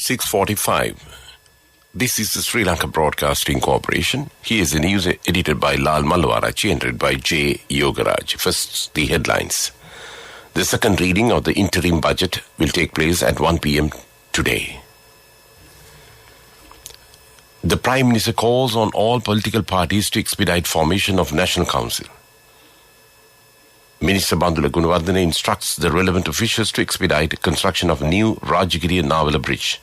6:45. This is the Sri Lanka Broadcasting Corporation. Here is the news edited by Lal Malwarachi and read by J. Yogaraj. First, the headlines. The second reading of the interim budget will take place at 1 p.m. today. The Prime Minister calls on all political parties to expedite formation of National Council. Minister Bandula Gunawardena instructs the relevant officials to expedite construction of new Rajagiriya Navala Bridge.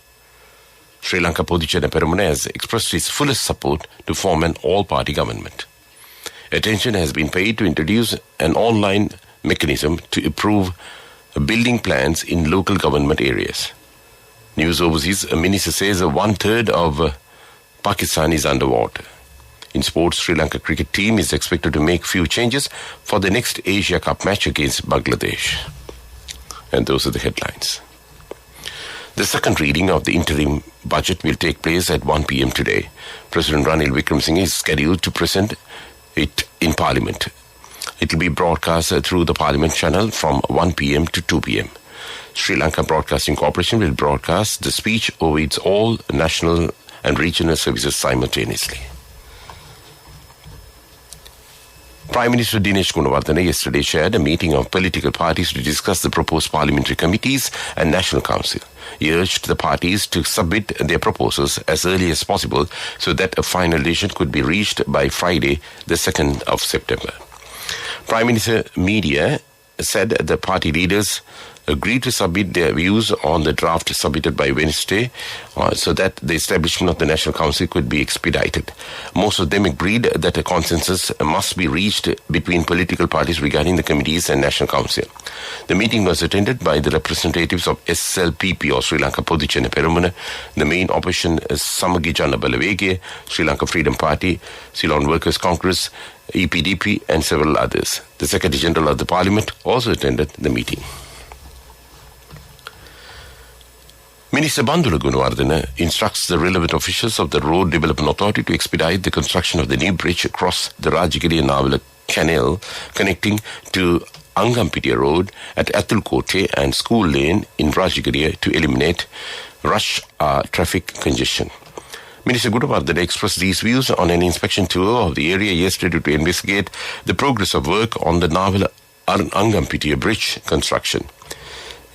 Sri Lanka Podicchena Peramuna has expressed its fullest support to form an all-party government. Attention has been paid to introduce an online mechanism to approve building plans in local government areas. News overseas, a minister says 1/3 of Pakistan is underwater. In sports, Sri Lanka cricket team is expected to make few changes for the next Asia Cup match against Bangladesh. And those are the headlines. The second reading of the interim budget will take place at 1 p.m. today. President Ranil Wickremesinghe is scheduled to present it in Parliament. It will be broadcast through the Parliament channel from 1 p.m. to 2 p.m. Sri Lanka Broadcasting Corporation will broadcast the speech over its all national and regional services simultaneously. Prime Minister Dinesh Gunawardena yesterday chaired a meeting of political parties to discuss the proposed parliamentary committees and National Council. He urged the parties to submit their proposals as early as possible so that a final decision could be reached by Friday, the 2nd of September. Prime Minister Media said the party leaders agreed to submit their views on the draft submitted by Wednesday so that the establishment of the National Council could be expedited. Most of them agreed that a consensus must be reached between political parties regarding the committees and National Council. The meeting was attended by the representatives of SLBC or Sri Lanka Podicchena Peramuna, the main opposition Samagi Jana Balawege, Sri Lanka Freedom Party, Ceylon Workers Congress, EPDP and several others. The Secretary General of the Parliament also attended the meeting. Minister Bandula Gunawardena instructs the relevant officials of the Road Development Authority to expedite the construction of the new bridge across the Rajagiriya Navala Canal connecting to Angampitiya Road at Athulkote and School Lane in Rajagiriya to eliminate rush traffic congestion. Minister Gunawardena expressed these views on an inspection tour of the area yesterday to investigate the progress of work on the Navala Angampitiya Bridge construction.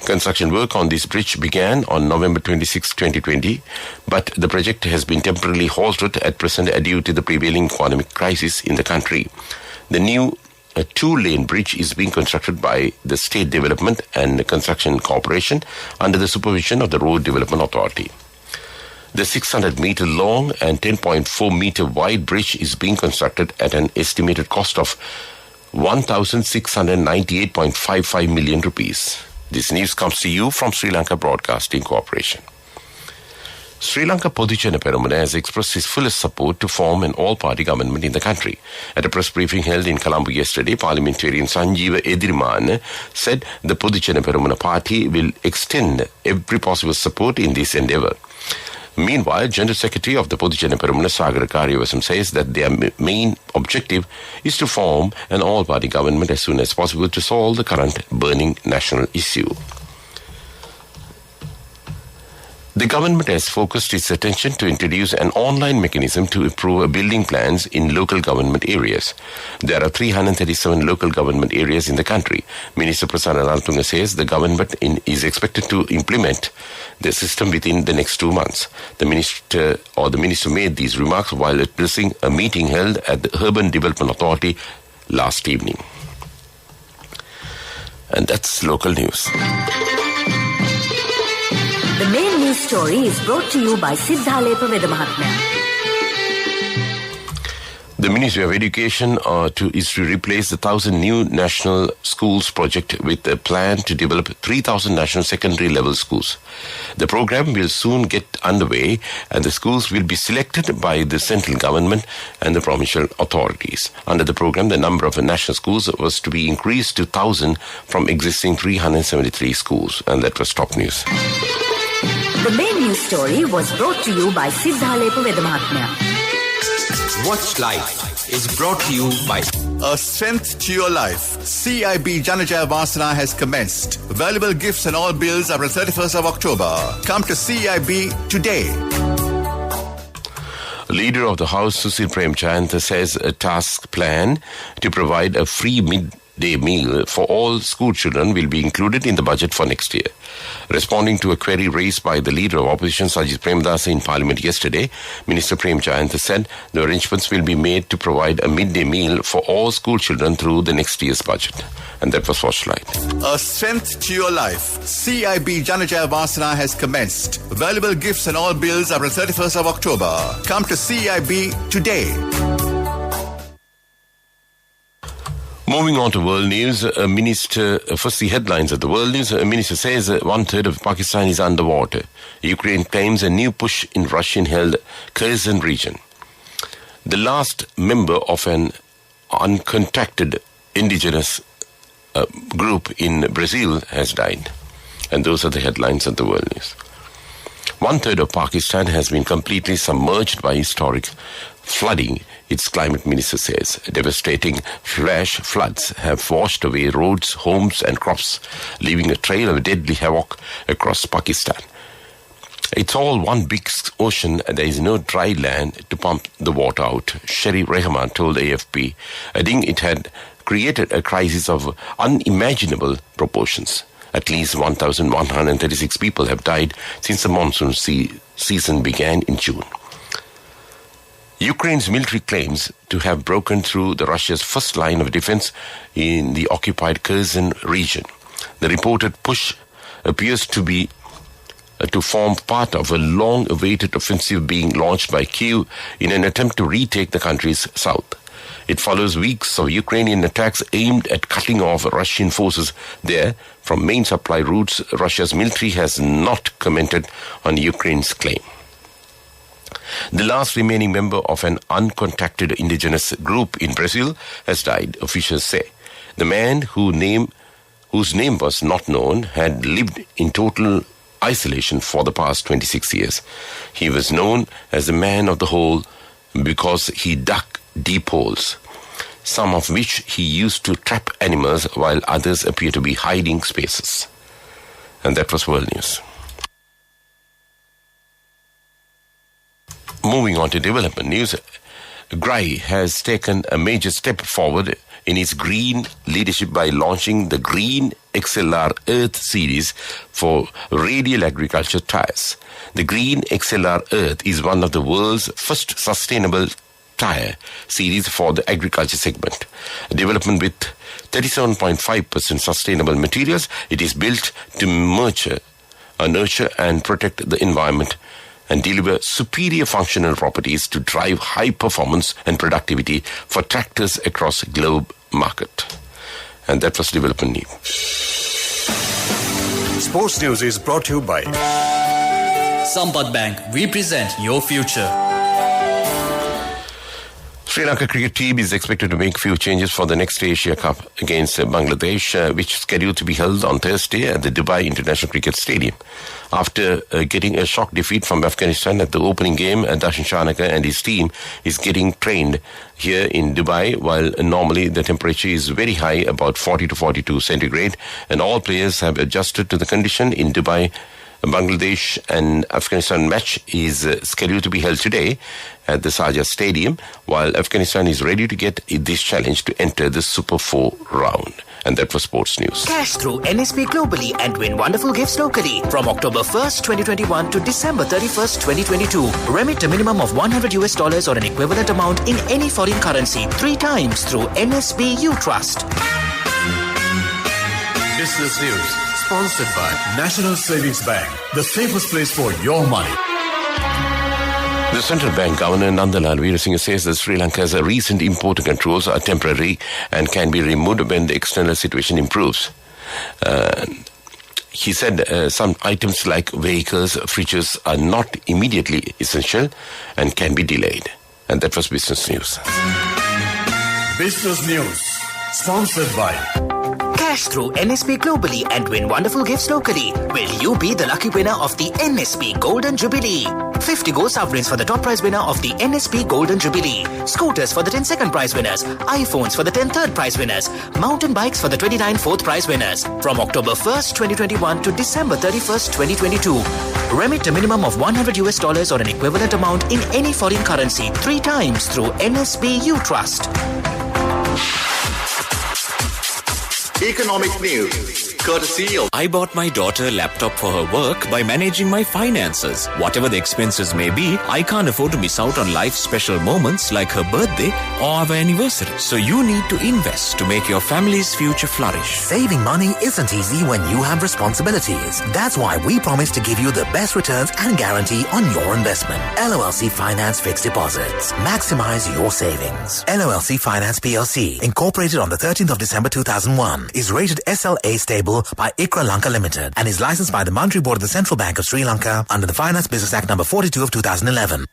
Construction work on this bridge began on November 26, 2020, but the project has been temporarily halted at present due to the prevailing economic crisis in the country. The new two-lane bridge is being constructed by the State Development and Construction Corporation under the supervision of the Road Development Authority. The 600-meter long and 10.4-meter wide bridge is being constructed at an estimated cost of 1,698.55 million rupees. This news comes to you from Sri Lanka Broadcasting Corporation. Sri Lanka Podicchena Peramuna has expressed his fullest support to form an all-party government in the country. At a press briefing held in Colombo yesterday, parliamentarian Sanjeeva Edirimana said the Podicchena Peramuna party will extend every possible support in this endeavour. Meanwhile, General Secretary of the Podicchena Peramuna Sagara Karyavasam says that their main objective is to form an all-party government as soon as possible to solve the current burning national issue. The government has focused its attention to introduce an online mechanism to approve building plans in local government areas. There are 337 local government areas in the country. Minister Prasanna Ranatunga says the government is expected to implement the system within the next 2 months. The minister made these remarks while addressing a meeting held at the Urban Development Authority last evening. And that's local news. The main news story is brought to you by Siddhalepa Vedamahatmya. The Ministry of Education is to replace the 1,000 new national schools project with a plan to develop 3,000 national secondary level schools. The program will soon get underway and the schools will be selected by the central government and the provincial authorities. Under the program, the number of national schools was to be increased to 1,000 from existing 373 schools. And that was top news. The main news story was brought to you by Siddhalepa Vedamahatmya. Watch Live is brought to you by A strength to your life. CIB Janajaya Vasana has commenced. Valuable gifts and all bills are until 31st of October. Come to CIB today. Leader of the House, Susil Premchand, says a task plan to provide a free midday meal for all school children will be included in the budget for next year. Responding to a query raised by the Leader of Opposition, Sajid Premdas, in Parliament yesterday, Minister Premchand said the arrangements will be made to provide a midday meal for all school children through the next year's budget. And that was Watchlight. A strength to your life. CIB Janajaya Vasana has commenced. Valuable gifts and all bills are until 31st of October. Come to CIB today. Moving on to world news, a minister, first the headlines of the world news. A minister says 1/3 of Pakistan is underwater. Ukraine claims a new push in Russian-held Kherson region. The last member of an uncontacted indigenous group in Brazil has died. And those are the headlines of the world news. 1/3 of Pakistan has been completely submerged by historic flooding, its climate minister says. Devastating flash floods have washed away roads, homes and crops, leaving a trail of deadly havoc across Pakistan. It's all one big ocean and there is no dry land to pump the water out, Sherry Rehman told AFP, adding it had created a crisis of unimaginable proportions. At least 1,136 people have died since the monsoon season began in June. Ukraine's military claims to have broken through the Russia's first line of defense in the occupied Kherson region. The reported push appears to be to form part of a long-awaited offensive being launched by Kyiv in an attempt to retake the country's south. It follows weeks of Ukrainian attacks aimed at cutting off Russian forces there from main supply routes. Russia's military has not commented on Ukraine's claim. The last remaining member of an uncontacted indigenous group in Brazil has died, officials say. The man whose name was not known had lived in total isolation for the past 26 years. He was known as the man of the hole because he dug deep holes, some of which he used to trap animals while others appear to be hiding spaces. And that was world news. Moving on to development news, GRAI has taken a major step forward in its green leadership by launching the Green XLR Earth series for radial agriculture tires. The Green XLR Earth is one of the world's first sustainable tire series for the agriculture segment. A development with 37.5% sustainable materials, it is built to nurture and protect the environment and deliver superior functional properties to drive high performance and productivity for tractors across the globe market. And that was development news. Sports news is brought to you by Sampath Bank. We present your future. Sri Lanka cricket team is expected to make few changes for the next Asia Cup against Bangladesh, which is scheduled to be held on Thursday at the Dubai International Cricket Stadium. After getting a shock defeat from Afghanistan at the opening game, Darshan Shanaka and his team is getting trained here in Dubai, while normally the temperature is very high, about 40 to 42 centigrade, and all players have adjusted to the condition in Dubai. Bangladesh and Afghanistan match is scheduled to be held today at the Sharjah Stadium, while Afghanistan is ready to get this challenge to enter the Super 4 round. And that was sports news. Cash through NSP globally and win wonderful gifts locally. From October 1st, 2021 to December 31st, 2022. Remit a minimum of $100 or an equivalent amount in any foreign currency 3 times through NSB U Trust. Business News, sponsored by National Savings Bank, the safest place for your money. The Central Bank Governor Nandalal Veerasinghe says that Sri Lanka's recent import controls are temporary and can be removed when the external situation improves. He said some items like vehicles, fridges are not immediately essential and can be delayed. And that was Business News. Business News, sponsored by Cash through NSP globally and win wonderful gifts locally. Will you be the lucky winner of the NSP Golden Jubilee? 50 gold sovereigns for the top prize winner of the NSP Golden Jubilee. Scooters for the 10 second prize winners. iPhones for the 10 third prize winners. Mountain bikes for the 29 fourth prize winners. From October 1st, 2021 to December 31st, 2022. Remit a minimum of $100 or an equivalent amount in any foreign currency 3 times through NSBU Trust. Economic news. Courtesy of I bought my daughter a laptop for her work by managing my finances. Whatever the expenses may be, I can't afford to miss out on life's special moments like her birthday or our anniversary. So you need to invest to make your family's future flourish. Saving money isn't easy when you have responsibilities. That's why we promise to give you the best returns and guarantee on your investment. LOLC Finance Fixed Deposits. Maximize your savings. LOLC Finance PLC, incorporated on the 13th of December 2001, is rated SLA stable by ICRA Lanka Limited and is licensed by the Monetary Board of the Central Bank of Sri Lanka under the Finance Business Act number 42 of 2011.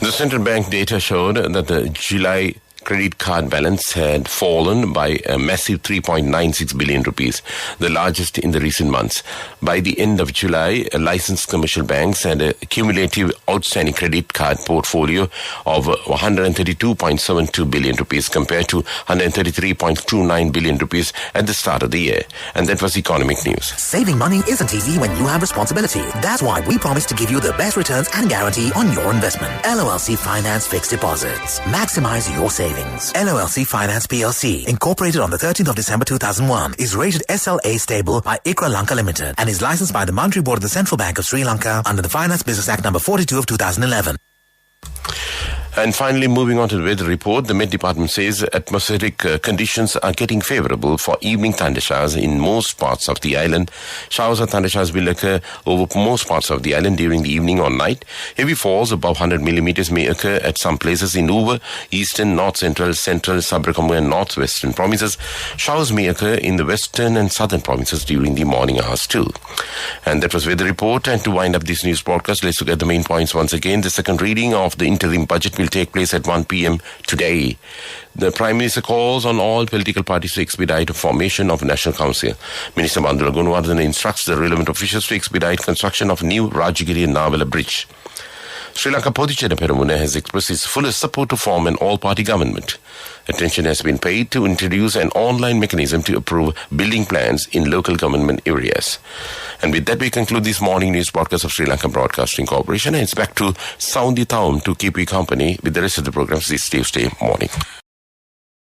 The central bank data showed that the July credit card balance had fallen by a massive 3.96 billion rupees, the largest in the recent months. By the end of July, licensed commercial banks had a cumulative outstanding credit card portfolio of 132.72 billion rupees compared to 133.29 billion rupees at the start of the year. And that was economic news. Saving money isn't easy when you have responsibility. That's why we promise to give you the best returns and guarantee on your investment. LOLC Finance Fixed Deposits. Maximize your savings. LOLC Finance PLC, incorporated on the 13th of December 2001, is rated SLA stable by ICRA Lanka Limited and is licensed by the Monetary Board of the Central Bank of Sri Lanka under the Finance Business Act number 42 of 2011. And finally, moving on to the weather report, the Met Department says atmospheric conditions are getting favorable for evening thundershowers in most parts of the island. Showers or thundershowers will occur over most parts of the island during the evening or night. Heavy falls above 100 millimeters may occur at some places in Uva, eastern, north central, Sabrakammu and northwestern provinces. Showers may occur in the western and southern provinces during the morning hours too. And that was weather report. And to wind up this news broadcast, let's look at the main points once again. The second reading of the interim budget will take place at 1 p.m. today. The Prime Minister calls on all political parties to expedite the formation of a National Council. Minister Bandula Gunawardena instructs the relevant officials to expedite construction of new Rajagiri and Navela Bridge. Sri Lanka Podichere Peramuna has expressed its fullest support to form an all-party government. Attention has been paid to introduce an online mechanism to approve building plans in local government areas. And with that, we conclude this morning news broadcast of Sri Lanka Broadcasting Corporation. And it's back to Saundi Thaum to keep you company with the rest of the programs this Tuesday morning.